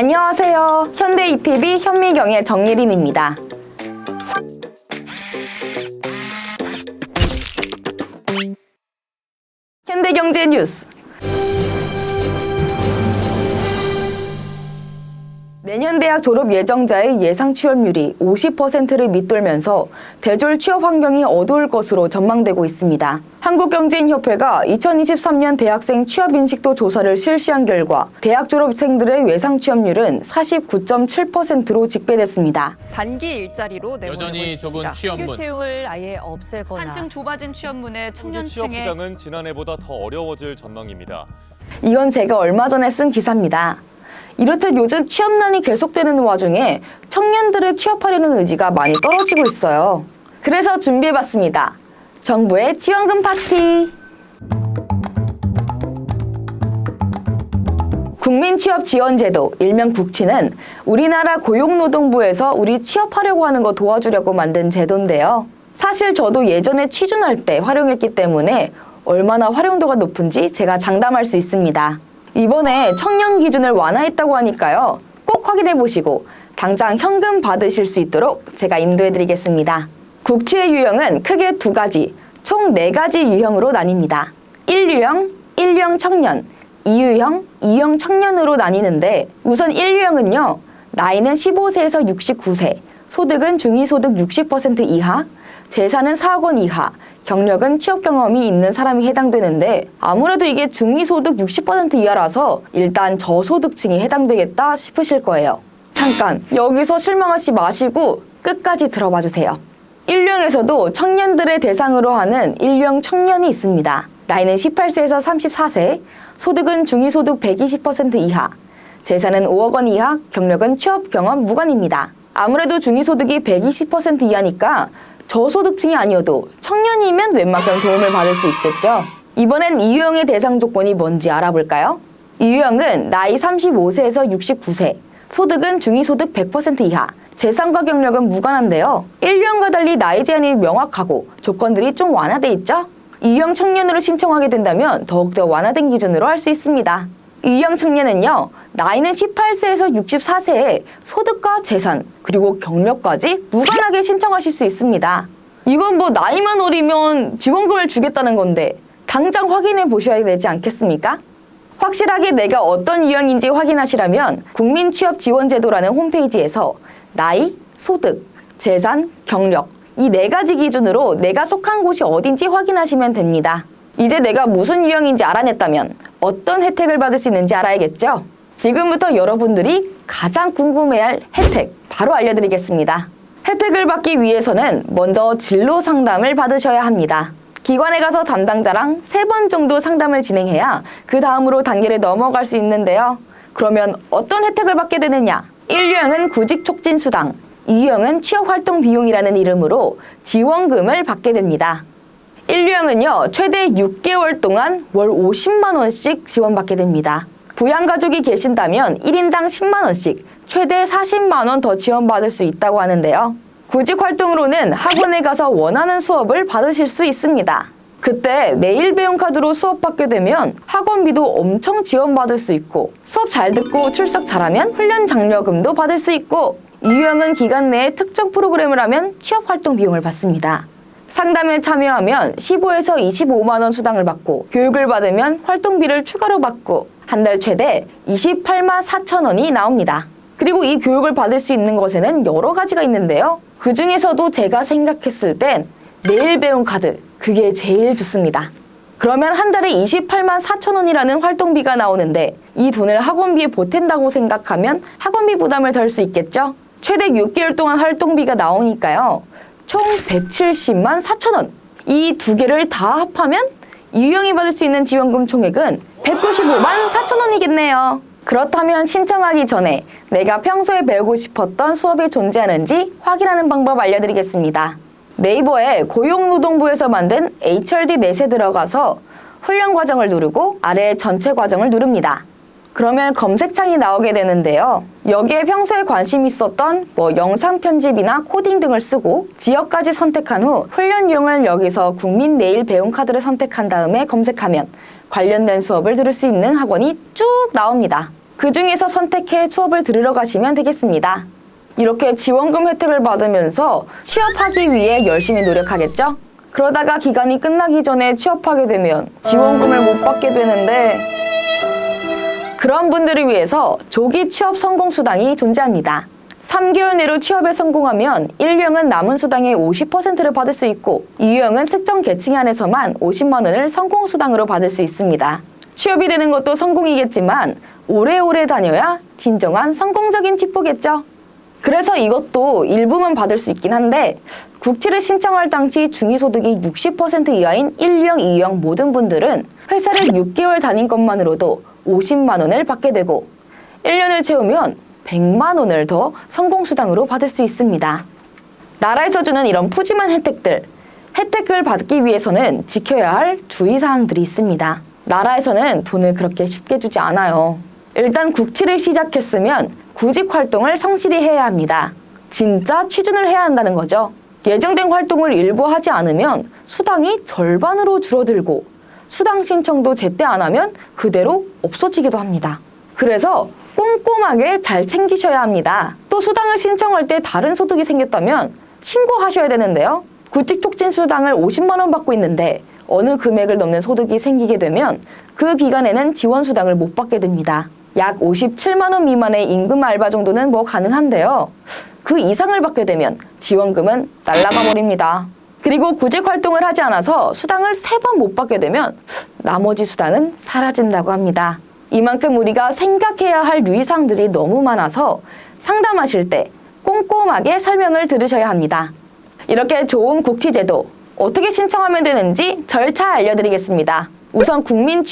안녕하세요. 현대ETV 현미경의 정예린입니다. 현대경제 뉴스. 내년 대학 졸업 예정자의 예상 취업률이 50%를 밑돌면서 대졸 취업 환경이 어두울 것으로 전망되고 있습니다. 한국경제인협회가 2023년 대학생 취업 인식도 조사를 실시한 결과 대학 졸업생들의 예상 취업률은 49.7%로 집계됐습니다. 단기 일자리로 내보내고 여전히 있습니다. 좁은 취업문. 신규 채용을 아예 없애거나 한층 좁아진 취업문에 취업 청년층의 시장은 지난해보다 더 어려워질 전망입니다. 이건 제가 얼마 전에 쓴 기사입니다. 이렇듯 요즘 취업난이 계속되는 와중에 청년들의 취업하려는 의지가 많이 떨어지고 있어요. 그래서 준비해봤습니다. 정부의 지원금 파티! 국민취업지원제도, 일명 국치는 우리나라 고용노동부에서 우리 취업하려고 하는 거 도와주려고 만든 제도인데요. 사실 저도 예전에 취준할 때 활용했기 때문에 얼마나 활용도가 높은지 제가 장담할 수 있습니다. 이번에 청년 기준을 완화했다고 하니까요. 꼭 확인해 보시고 당장 현금 받으실 수 있도록 제가 인도해 드리겠습니다. 국치의 유형은 크게 두 가지, 총 4가지 유형으로 나뉩니다. 1유형, 1유형 청년, 2유형, 2유형 청년으로 나뉘는데 우선 1유형은요. 나이는 15세에서 69세, 소득은 중위소득 60% 이하, 재산은 4억 원 이하, 경력은 취업 경험이 있는 사람이 해당되는데 아무래도 이게 중위소득 60% 이하라서 일단 저소득층이 해당되겠다 싶으실 거예요. 잠깐 여기서 실망하지 마시고 끝까지 들어봐 주세요. 1유형에서도 청년들의 대상으로 하는 1유형 청년이 있습니다. 나이는 18세에서 34세, 소득은 중위소득 120% 이하, 재산은 5억 원 이하, 경력은 취업 경험 무관입니다. 아무래도 중위소득이 120% 이하니까 저소득층이 아니어도 청년이면 웬만큼 도움을 받을 수 있겠죠. 이번엔 2유형의 대상 조건이 뭔지 알아볼까요? 2유형은 나이 35세에서 69세, 소득은 중위소득 100% 이하, 재산과 경력은 무관한데요. 1유형과 달리 나이 제한이 명확하고 조건들이 좀 완화돼 있죠? 2유형 청년으로 신청하게 된다면 더욱더 완화된 기준으로 할 수 있습니다. 2유형 청년은요. 나이는 18세에서 64세에 소득과 재산, 그리고 경력까지 무관하게 신청하실 수 있습니다. 이건 뭐 나이만 어리면 지원금을 주겠다는 건데 당장 확인해 보셔야 되지 않겠습니까? 확실하게 내가 어떤 유형인지 확인하시려면 국민취업지원제도라는 홈페이지에서 나이, 소득, 재산, 경력 이 4가지 기준으로 내가 속한 곳이 어딘지 확인하시면 됩니다. 이제 내가 무슨 유형인지 알아냈다면 어떤 혜택을 받을 수 있는지 알아야겠죠? 지금부터 여러분들이 가장 궁금해할 혜택 바로 알려드리겠습니다. 혜택을 받기 위해서는 먼저 진로 상담을 받으셔야 합니다. 기관에 가서 담당자랑 3번 정도 상담을 진행해야 그 다음으로 단계를 넘어갈 수 있는데요. 그러면 어떤 혜택을 받게 되느냐? 1유형은 구직촉진수당, 2유형은 취업활동 비용이라는 이름으로 지원금을 받게 됩니다. 1유형은요, 최대 6개월 동안 월 50만 원씩 지원받게 됩니다. 부양가족이 계신다면 1인당 10만 원씩 최대 40만 원 더 지원받을 수 있다고 하는데요. 구직활동으로는 학원에 가서 원하는 수업을 받으실 수 있습니다. 그때 내일 배움 카드로 수업 받게 되면 학원비도 엄청 지원받을 수 있고 수업 잘 듣고 출석 잘하면 훈련 장려금도 받을 수 있고 2유형은 기간 내에 특정 프로그램을 하면 취업활동 비용을 받습니다. 상담에 참여하면 15에서 25만 원 수당을 받고 교육을 받으면 활동비를 추가로 받고 한 달 최대 28만 4천 원이 나옵니다. 그리고 이 교육을 받을 수 있는 것에는 여러 가지가 있는데요. 그 중에서도 제가 생각했을 땐 내일 배움 카드, 그게 제일 좋습니다. 그러면 한 달에 28만 4천 원이라는 활동비가 나오는데 이 돈을 학원비에 보탠다고 생각하면 학원비 부담을 덜 수 있겠죠? 최대 6개월 동안 활동비가 나오니까요. 총 170만 4천 원. 이 두 개를 다 합하면 유형이 받을 수 있는 지원금 총액은 195만 4천 원이겠네요. 그렇다면 신청하기 전에 내가 평소에 배우고 싶었던 수업이 존재하는지 확인하는 방법 알려드리겠습니다. 네이버에 고용노동부에서 만든 HRD 넷에 들어가서 훈련 과정을 누르고 아래 전체 과정을 누릅니다. 그러면 검색창이 나오게 되는데요. 여기에 평소에 관심 있었던 영상 편집이나 코딩 등을 쓰고 지역까지 선택한 후 훈련 유형을 여기서 국민 내일 배움 카드를 선택한 다음에 검색하면 관련된 수업을 들을 수 있는 학원이 쭉 나옵니다. 그 중에서 선택해 수업을 들으러 가시면 되겠습니다. 이렇게 지원금 혜택을 받으면서 취업하기 위해 열심히 노력하겠죠? 그러다가 기간이 끝나기 전에 취업하게 되면 지원금을 못 받게 되는데 그런 분들을 위해서 조기 취업 성공 수당이 존재합니다. 3개월 내로 취업에 성공하면 1유형은 남은 수당의 50%를 받을 수 있고 2유형은 특정 계층에 한해서만 50만 원을 성공 수당으로 받을 수 있습니다. 취업이 되는 것도 성공이겠지만 오래오래 다녀야 진정한 성공적인 취뽀겠죠. 그래서 이것도 일부만 받을 수 있긴 한데 국치를 신청할 당시 중위소득이 60% 이하인 1유형, 2유형 모든 분들은 회사를 6개월 다닌 것만으로도 50만 원을 받게 되고 1년을 채우면 100만 원을 더 성공수당으로 받을 수 있습니다. 나라에서 주는 이런 푸짐한 혜택을 받기 위해서는 지켜야 할 주의사항들이 있습니다. 나라에서는 돈을 그렇게 쉽게 주지 않아요. 일단 국치를 시작했으면 구직 활동을 성실히 해야 합니다. 진짜 취준을 해야 한다는 거죠. 예정된 활동을 일부 하지 않으면 수당이 절반으로 줄어들고 수당 신청도 제때 안 하면 그대로 없어지기도 합니다. 그래서 꼼꼼하게 잘 챙기셔야 합니다. 또 수당을 신청할 때 다른 소득이 생겼다면 신고하셔야 되는데요. 구직 촉진 수당을 50만 원 받고 있는데 어느 금액을 넘는 소득이 생기게 되면 그 기간에는 지원 수당을 못 받게 됩니다. 약 57만 원 미만의 임금 알바 정도는 뭐 가능한데요. 그 이상을 받게 되면 지원금은 날아가 버립니다. 그리고 구직 활동을 하지 않아서 수당을 3번 못 받게 되면 나머지 수당은 사라진다고 합니다. 이만큼 우리가 생각해야 할 유의사항들이 너무 많아서 상담하실 때 꼼꼼하게 설명을 들으셔야 합니다. 이렇게 좋은 국치제도 어떻게 신청하면 되는지 절차 알려드리겠습니다. 우선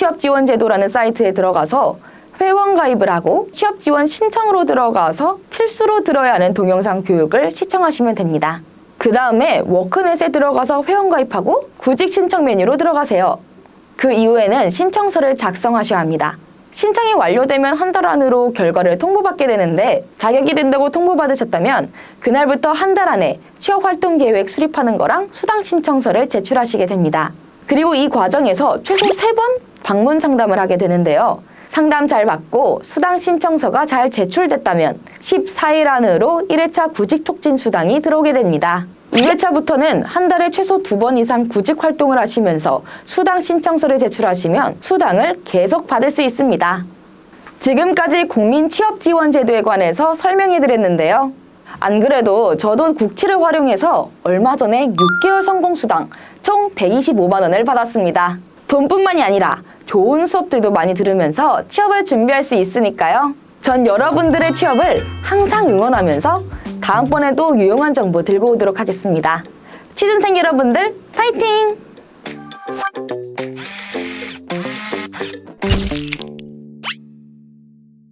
국민취업지원제도라는 사이트에 들어가서 회원 가입을 하고 취업지원 신청으로 들어가서 필수로 들어야 하는 동영상 교육을 시청하시면 됩니다. 그 다음에 워크넷에 들어가서 회원 가입하고 구직 신청 메뉴로 들어가세요. 그 이후에는 신청서를 작성하셔야 합니다. 신청이 완료되면 한 달 안으로 결과를 통보받게 되는데 자격이 된다고 통보받으셨다면 그날부터 한 달 안에 취업활동 계획 수립하는 거랑 수당 신청서를 제출하시게 됩니다. 그리고 이 과정에서 최소 3번 방문 상담을 하게 되는데요. 상담 잘 받고 수당 신청서가 잘 제출됐다면 14일 안으로 1회차 구직 촉진 수당이 들어오게 됩니다. 2회차부터는 한 달에 최소 2번 이상 구직 활동을 하시면서 수당 신청서를 제출하시면 수당을 계속 받을 수 있습니다. 지금까지 국민취업지원제도에 관해서 설명해 드렸는데요. 안 그래도 저도 국치를 활용해서 얼마 전에 6개월 성공수당 총 125만 원을 받았습니다. 돈뿐만이 아니라 좋은 수업들도 많이 들으면서 취업을 준비할 수 있으니까요. 전 여러분들의 취업을 항상 응원하면서 다음번에도 유용한 정보 들고 오도록 하겠습니다. 취준생 여러분들 파이팅!